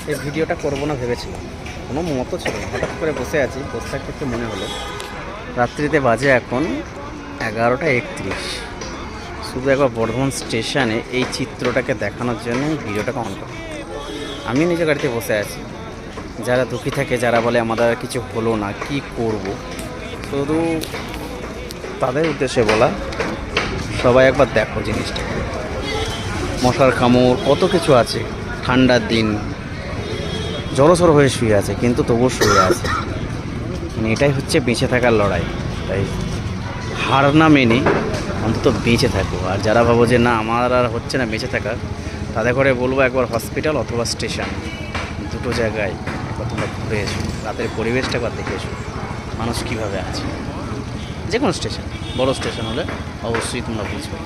এই ভিডিওটা করবো না ভেবেছিলাম, কোনো মতো ছিল না, হঠাৎ করে বসে আছি, বসে থাকতে একটু মনে হলো। রাত্রিতে বাজে এখন 11:31। শুধু একবার বর্ধমান স্টেশনে এই চিত্রটাকে দেখানোর জন্য ভিডিওটাকে অন করি। আমি নিজের গাড়িতে বসে আছি, যারা দুঃখী থাকে, যারা বলে আমাদের আর কিছু হলো না, কি করব, শুধু তাদের উদ্দেশ্যে বলা, সবাই একবার দেখো জিনিসটা। মশার কামড় কত কিছু আছে, ঠান্ডার দিন জড়সড় হয়ে শুয়ে আছে, কিন্তু তবুও শুয়ে আছে। মানে এটাই হচ্ছে বেঁচে থাকার লড়াই। তাই হার না মেনে অন্তত বেঁচে থাকবো। আর যারা ভাবো যে না আমার আর হচ্ছে না বেঁচে থাকা, তাদের করে বলবো একবার হসপিটাল অথবা স্টেশন, দুটো জায়গায় একবার তোমরা ঘুরে এসো, রাতের পরিবেশটা একবার দেখে এসো, মানুষ কীভাবে আছে। যে কোনো স্টেশন, বড়ো স্টেশন হলে অবশ্যই তোমরা বুঝবে।